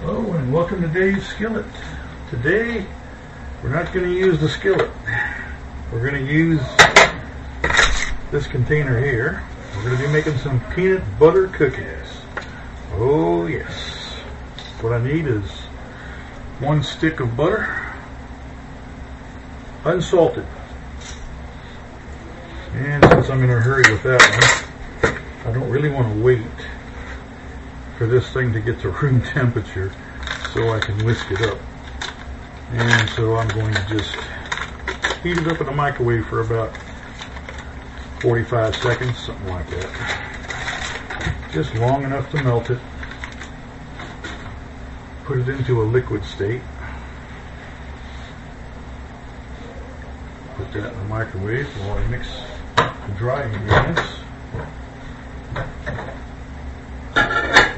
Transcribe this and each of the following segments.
Hello and welcome to Dave's Skillet. Today we're not going to use the skillet. We're going to use this container here. We're going to be making some peanut butter cookies. Oh yes. What I need is 1 stick of butter, unsalted. And since I'm in a hurry with that one, I don't really want to wait for this thing to get to room temperature so I can whisk it up. And so I'm going to just heat it up in the microwave for about 45 seconds, something like that. Just long enough to melt it. Put it into a liquid state. Put that in the microwave while I mix the dry ingredients.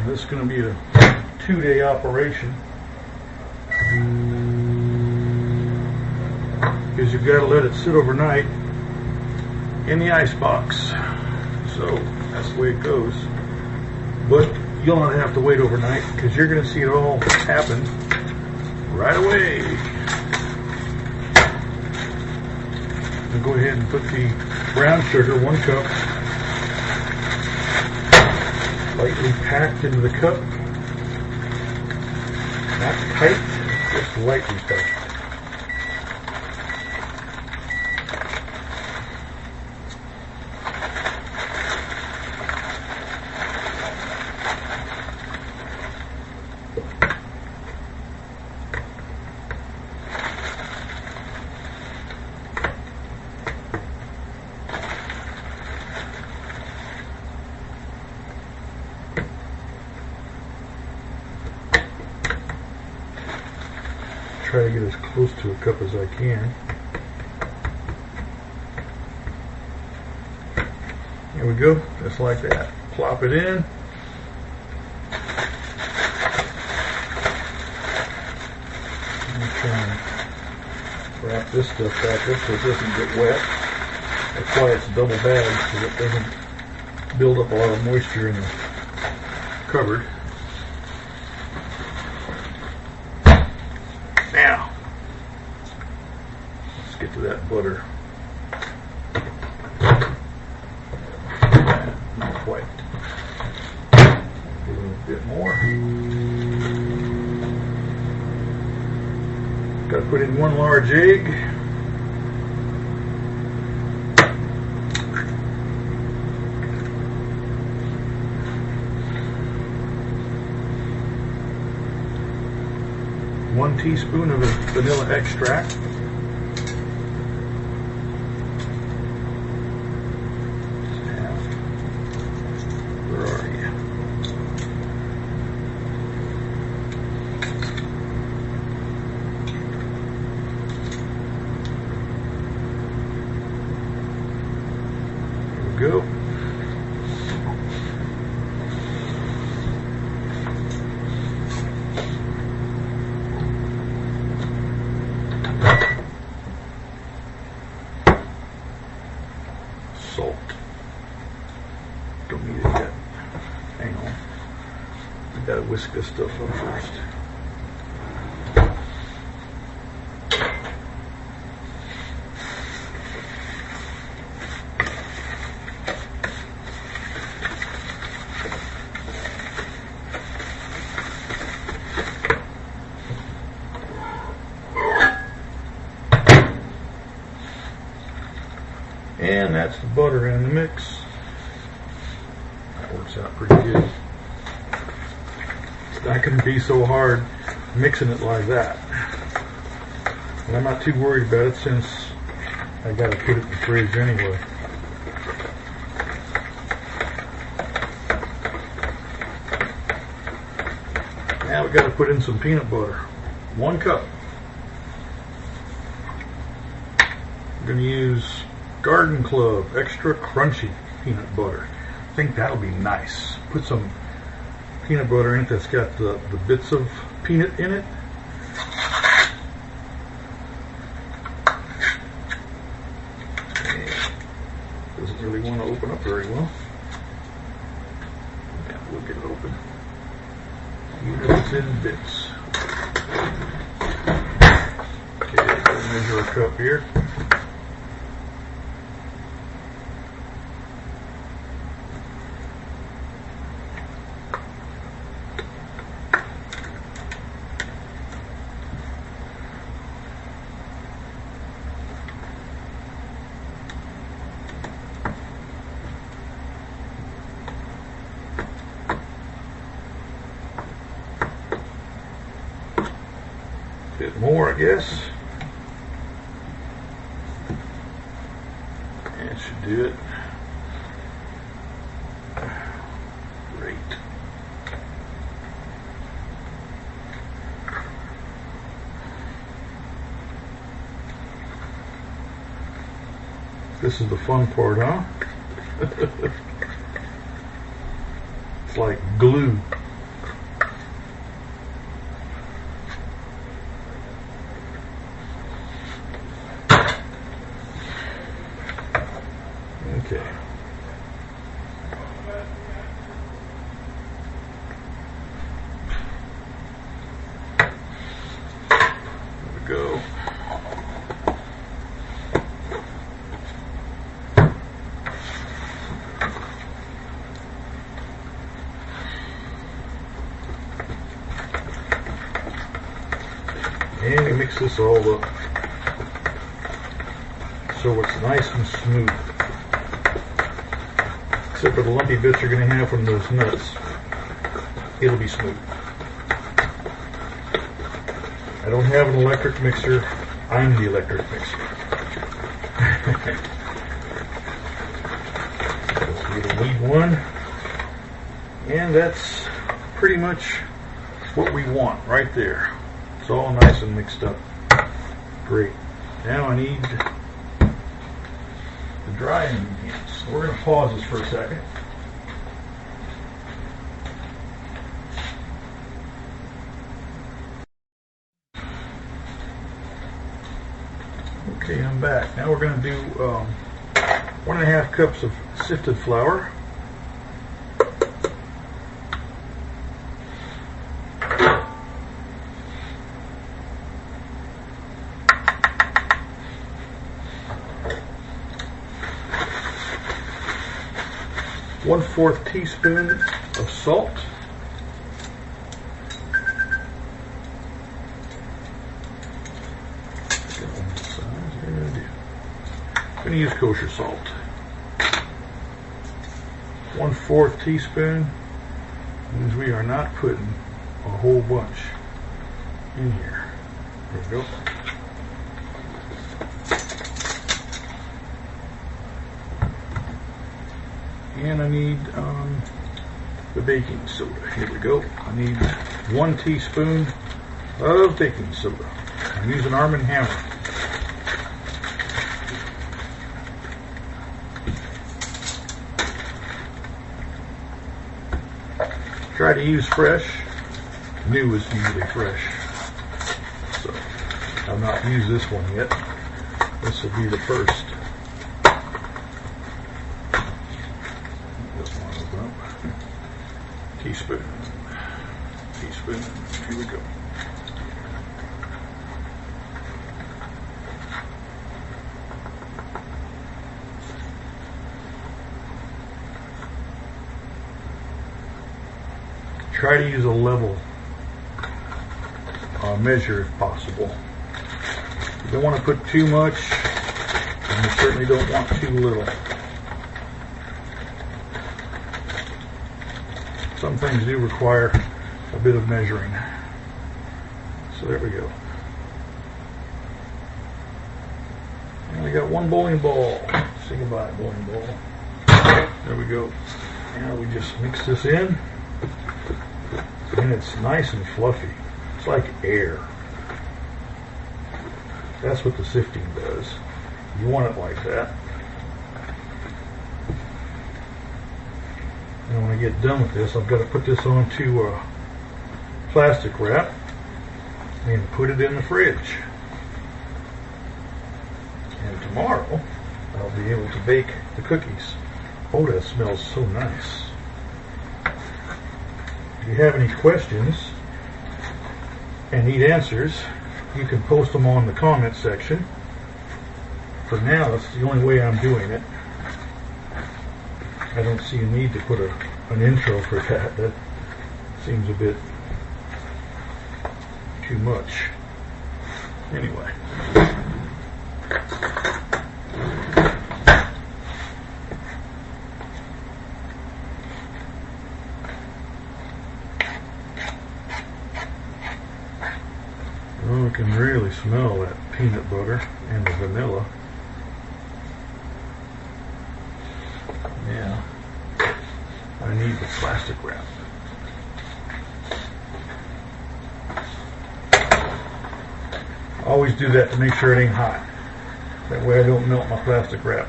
This is going to be a 2-day operation because you've got to let it sit overnight in the ice box. So that's the way it goes. But you'll not have to wait overnight because you're going to see it all happen right away. I'll go ahead and put the brown sugar, 1 cup, lightly packed into the cup. Not tight, just lightly packed. Try to get as close to a cup as I can. Here we go, just like that. Plop it in. I'm trying to wrap this stuff back up so it doesn't get wet. That's why it's double bagged, so it doesn't build up a lot of moisture in the cupboard. Now, let's get to that butter. Not quite. A little bit more. Got to put in 1 large egg. One teaspoon of vanilla extract. Where are you? There we go. Salt. Don't need it yet. Hang on. I gotta whisk this stuff up first. And that's the butter in the mix. That works out pretty good. It's not going to be so hard mixing it like that. And I'm not too worried about it since I got to put it in the fridge anyway. Now we got to put in some peanut butter. 1 cup. I'm going to use Garden Club extra crunchy peanut butter. I think that'll be nice. Put some peanut butter in it that's got the bits of peanut in it. Doesn't really want to open up very well. Yeah, we'll get it open. even if it's in bits. Okay, we'll measure a cup here. Bit more, I guess. That should do it. Great. This is the fun part, huh? It's like glue. Okay. There we go. And we mix this all up so it's nice and smooth. Except for the lumpy bits you're going to have from those nuts. It'll be smooth. I don't have an electric mixer. I'm the electric mixer. Let's get a lead one. And that's pretty much what we want right there. It's all nice and mixed up. Great. Now I need the dry ingredients. We're going to pause this for a second. Okay, I'm back. Now we're going to do 1.5 cups of sifted flour. One-fourth teaspoon of salt. I'm going to use kosher salt. 1/4 teaspoon means we are not putting a whole bunch in here. There we go. And I need the baking soda. Here we go. I need 1 teaspoon of baking soda. I'm using Arm & Hammer. Try to use fresh. New is usually fresh. So I've not used this one yet. This will be the first. Teaspoon. Teaspoon. Here we go. Try to use a level measure if possible. You don't want to put too much, and you certainly don't want too little. Some things do require a bit of measuring. So there we go. And we got 1 bowling ball. Say goodbye, bowling ball. There we go. Now we just mix this in. And it's nice and fluffy. It's like air. That's what the sifting does. You want it like that. And when I get done with this, I've got to put this onto plastic wrap and put it in the fridge. And tomorrow, I'll be able to bake the cookies. Oh, that smells so nice. you have any questions and need answers, you can post them on the comment section. For now, that's the only way I'm doing it. I don't see a need to put an intro for that. That seems a bit too much. Anyway. Oh, I can really smell that peanut butter and the vanilla. Yeah, I need the plastic wrap. Always do that to make sure it ain't hot. That way I don't melt my plastic wrap.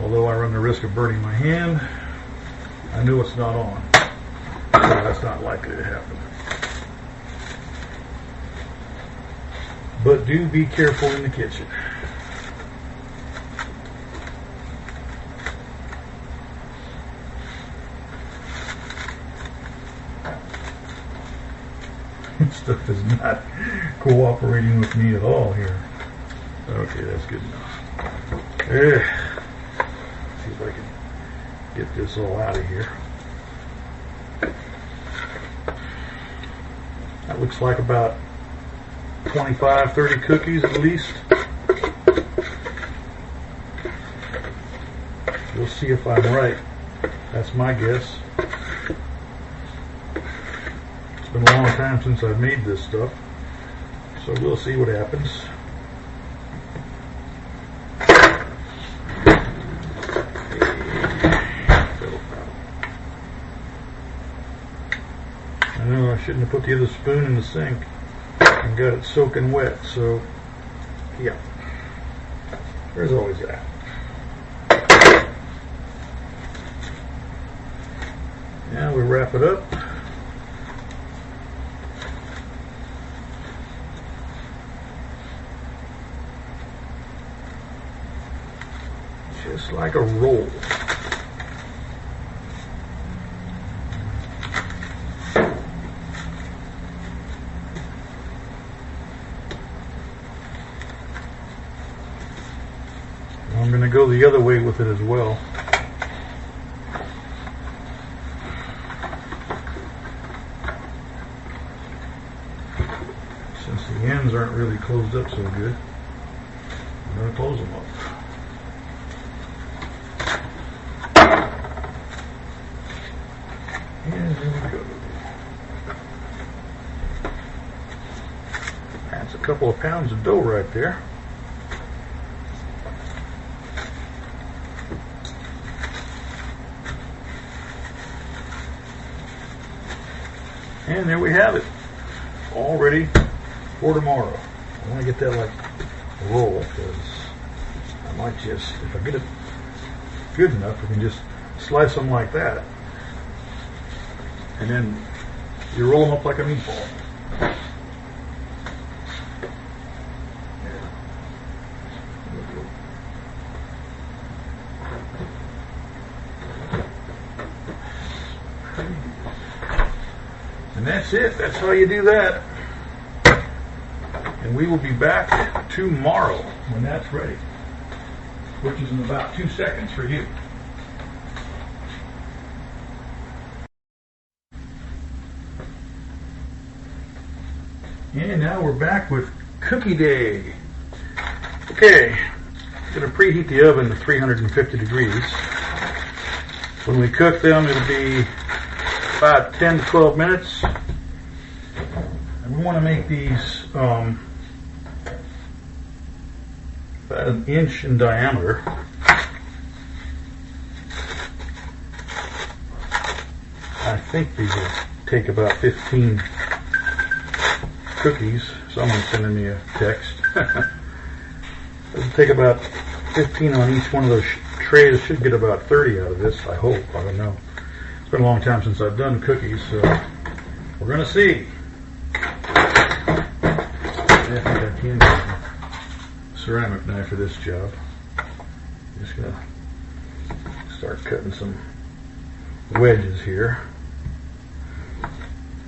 Although I run the risk of burning my hand, I know it's not on. So that's not likely to happen. But do be careful in the kitchen. Stuff is not cooperating with me at all here. Okay, that's good enough. See if I can get this all out of here. That looks like about 25, 30 cookies at least. We'll see if I'm right. That's my guess. It's been a long time since I've made this stuff, so we'll see what happens. I know I shouldn't have put the other spoon in the sink and got it soaking wet, so yeah, there's always that. Now we wrap it up. Just like a roll. I'm going to go the other way with it as well. Since the ends aren't really closed up so good, I'm going to close them up. And there we go. That's a couple of pounds of dough right there. And there we have it, all ready for tomorrow. I want to get that like a roll, because I might just, if I get it good enough, I can just slice them like that. And then you roll them up like a meatball. And that's it. That's how you do that. And we will be back tomorrow when that's ready, which is in about 2 seconds for you. And now we're back with cookie day. Okay, I'm going to preheat the oven to 350 degrees. When we cook them, it'll be about 10 to 12 minutes. And we want to make these about an inch in diameter. I think these will take about 15 cookies. Someone's sending me a text. It'll take about 15 on each one of those trays. I should get about 30 out of this, I hope. I don't know. It's been a long time since I've done cookies, so we're going to see. I think I can use a ceramic knife for this job. Just going to start cutting some wedges here.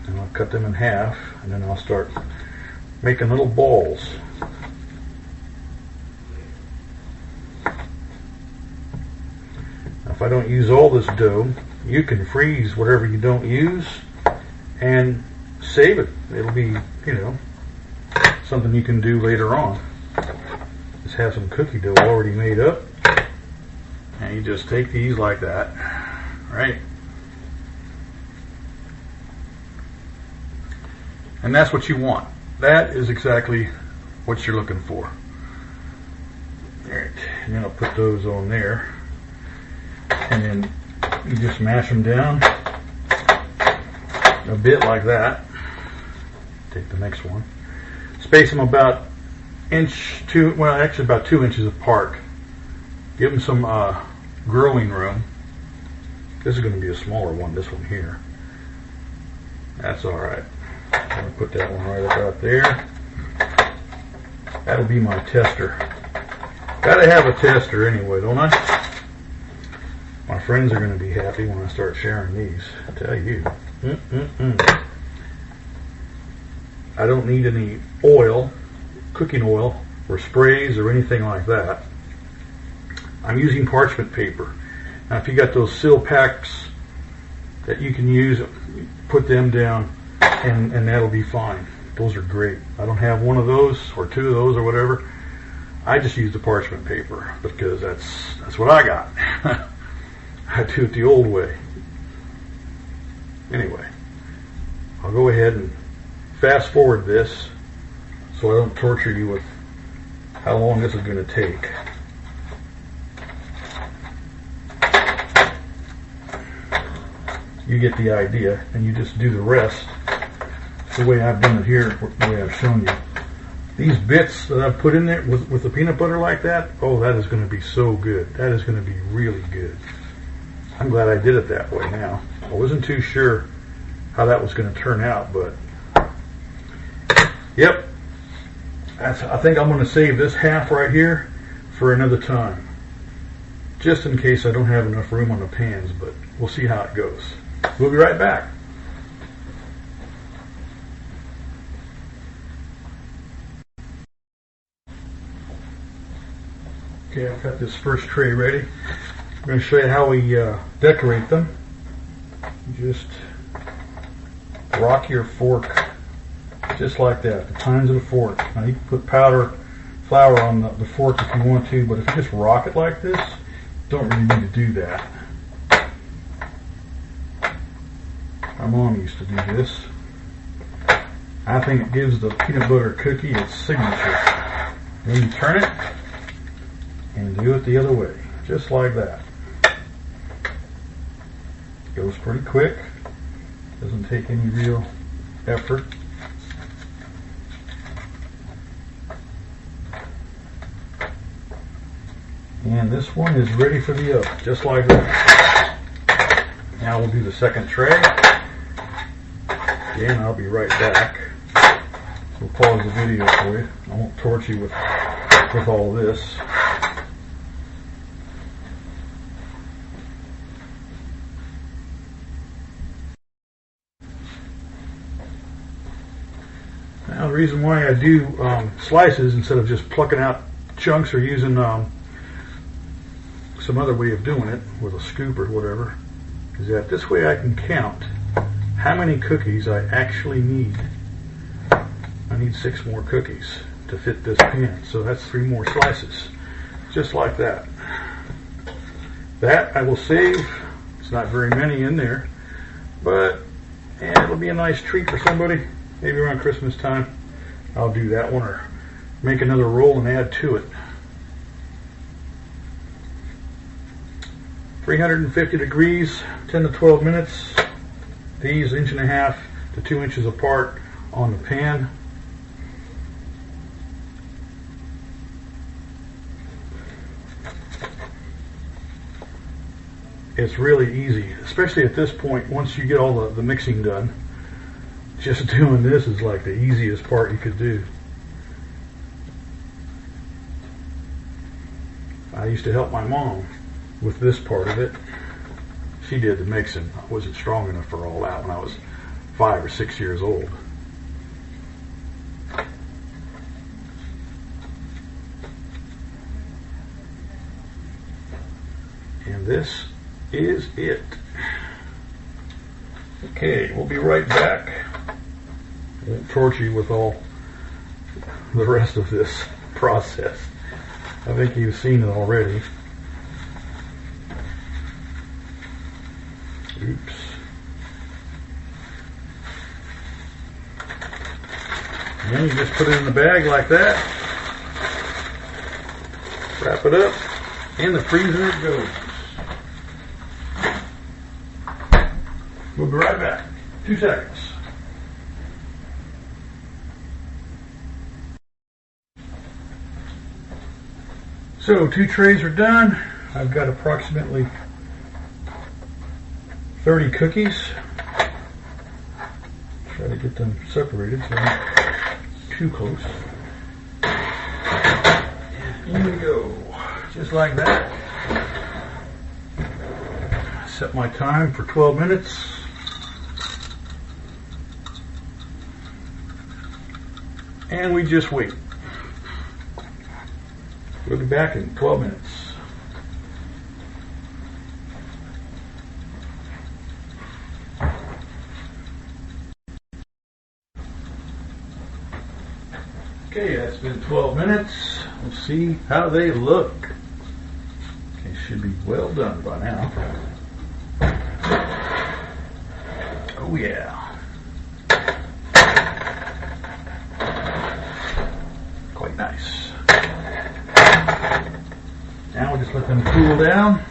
and I'll cut them in half, and then I'll start making little balls. Now, if I don't use all this dough, you can freeze whatever you don't use and save it. It'll be, you know, something you can do later on. Just have some cookie dough already made up, and you just take these like that, right? And that's what you want. That is exactly what you're looking for. Alright, and then I'll put those on there, and then you just mash them down a bit like that. Take the next one. Space them about about 2 inches apart. Give them some growing room. This is going to be a smaller one, this one here. That's alright. I'm going to put that one right about there. That'll be my tester. Gotta have a tester anyway, don't I? My friends are going to be happy when I start sharing these, I tell you. I don't need any oil, cooking oil, or sprays or anything like that. I'm using parchment paper. Now if you got those seal packs that you can use, put them down and that'll be fine. Those are great. I don't have one of those or two of those or whatever. I just use the parchment paper because that's what I got. I do it the old way. Anyway, I'll go ahead and fast forward this so I don't torture you with how long this is going to take. You get the idea, and you just do the rest the way I've done it here, the way I've shown you. These bits that I've put in there with the peanut butter like that, oh, that is going to be so good. That is going to be really good. I'm glad I did it that way now. I wasn't too sure how that was going to turn out, but yep. I think I'm going to save this half right here for another time, just in case I don't have enough room on the pans, but we'll see how it goes. We'll be right back. Okay, I've got this first tray ready. I'm going to show you how we decorate them. Just rock your fork just like that, the tines of the fork. Now you can put flour on the fork if you want to, but if you just rock it like this, you don't really need to do that. My mom used to do this. I think it gives the peanut butter cookie its signature. Then you turn it and do it the other way, just like that. Goes pretty quick. Doesn't take any real effort. And this one is ready for the oven, just like that. Now we'll do the second tray. Again, I'll be right back. We'll pause the video for you. I won't torture you with all this. Now the reason why I do slices instead of just plucking out chunks or using some other way of doing it with a scoop or whatever is that this way I can count how many cookies I actually need. I need 6 more cookies to fit this pan, so that's 3 more slices, just like that. That I will save. It's not very many in there, but it'll be a nice treat for somebody. Maybe around Christmas time I'll do that one, or make another roll and add to it. 350 degrees, 10 to 12 minutes. These 1.5 to 2 inches apart on the pan. It's really easy, especially at this point. Once you get all the mixing done, just doing this is like the easiest part you could do. I used to help my mom with this part of it. She did the mixing. I wasn't strong enough for all that when I was 5 or 6 years old. And this is it. Okay, we'll be right back. I won't torture you with all the rest of this process. I think you've seen it already. Oops. And then you just put it in the bag like that. Wrap it up. In the freezer it goes. We'll be right back. 2 seconds. So 2 trays are done. I've got approximately 30 cookies. Try to get them separated so they're not too close. And in we go. Just like that. Set my time for 12 minutes. And we just wait. We'll be back in 12 minutes. Okay, that's been 12 minutes. We'll see how they look. Okay, should be well done by now. Oh yeah. Quite nice. Now we'll just let them cool down.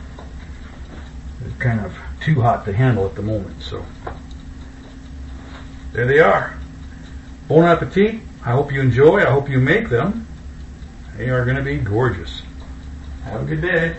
They're kind of too hot to handle at the moment, so there they are. Bon appetit. I hope you enjoy. I hope you make them. They are going to be gorgeous. Have a good day.